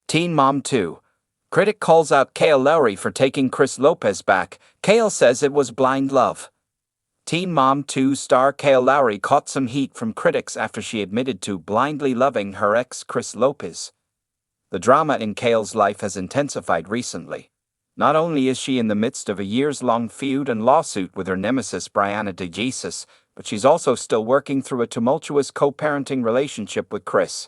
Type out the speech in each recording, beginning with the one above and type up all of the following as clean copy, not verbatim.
Teen Mom 2. Critic calls out Kail Lowry for taking Lopez back. Kail says it was blind love. Teen Mom 2 star Kail Lowry caught some heat from critics after she admitted to blindly loving her ex Lopez. The drama in Kail's life has intensified recently. Not only is she in the midst of a years-long feud and lawsuit with her nemesis Brianna DeJesus, but she's also still working through a tumultuous co-parenting relationship with Chris.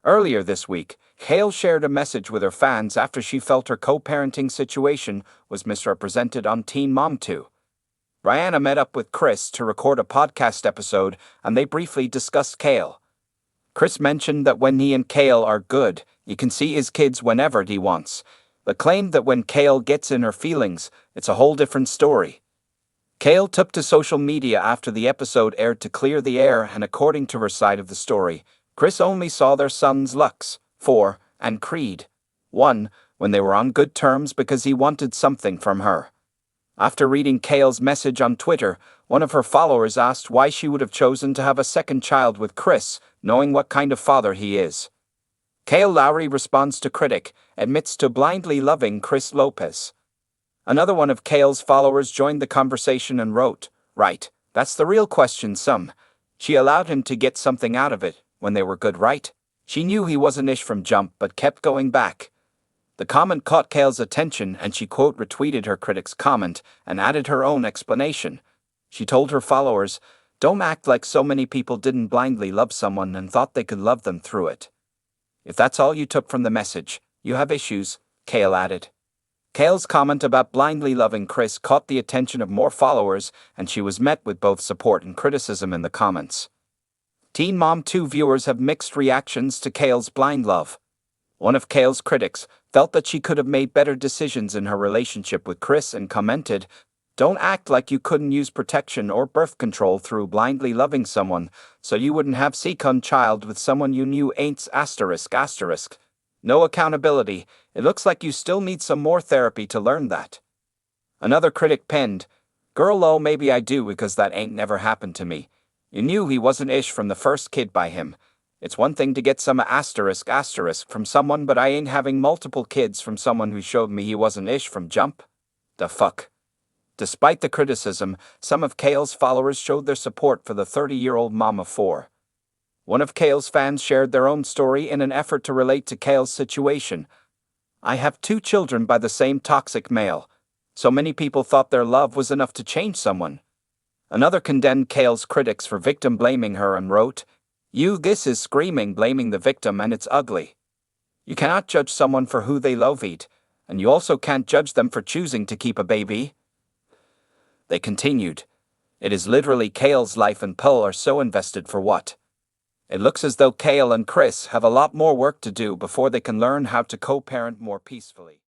Earlier this week, Kail shared a message with her fans after she felt her co-parenting situation was misrepresented on Teen Mom 2. Brianna met up with Chris to record a podcast episode, and they briefly discussed Kail. Chris mentioned that when he and Kail are good, he can see his kids whenever he wants, but claimed that when Kail gets in her feelings, it's a whole different story. Kail took to social media after the episode aired to clear the air, and according to her side of the story, Chris only saw their sons Lux, 4, and Creed, 1, when they were on good terms because he wanted something from her. After reading Kail's message on Twitter, one of her followers asked why she would have chosen to have a second child with Chris, knowing what kind of father he is. Kail Lowry responds to Critic, admits to blindly loving Lopez. Another one of Kail's followers joined the conversation and wrote, "Right, that's the real question, some. She allowed him to get something out of it, when they were good, right? She knew he wasn't ish from jump but kept going back." The comment caught Kail's attention and she quote retweeted her critic's comment and added her own explanation. She told her followers, "Don't act like so many people didn't blindly love someone and thought they could love them through it." If that's all you took from the message, you have issues, Kail added. Kail's comment about blindly loving Chris caught the attention of more followers, and she was met with both support and criticism in the comments. Teen Mom 2 viewers have mixed reactions to Kail's blind love. One of Kail's critics felt that she could have made better decisions in her relationship with Chris and commented, "Don't act like you couldn't use protection or birth control through blindly loving someone, so you wouldn't have second child with someone you knew ain't ***. No accountability. It looks like you still need some more therapy to learn that." Another critic penned, "Girl, low, maybe I do because that ain't never happened to me. You knew he wasn't ish from the first kid by him. It's one thing to get some *** from someone, but I ain't having multiple kids from someone who showed me he wasn't ish from jump. The fuck." Despite the criticism, some of Kail's followers showed their support for the 30-year-old mom of 4. One of Kail's fans shared their own story in an effort to relate to Kail's situation. "I have 2 children by the same toxic male. So many people thought their love was enough to change someone." Another condemned Kail's critics for victim blaming her and wrote, This is screaming blaming the victim, and it's ugly. You cannot judge someone for who they love eat, and you also can't judge them for choosing to keep a baby." They continued, "It is literally Kail's life and Pearl are so invested for what? It looks as though Kail and Chris have a lot more work to do before they can learn how to co-parent more peacefully."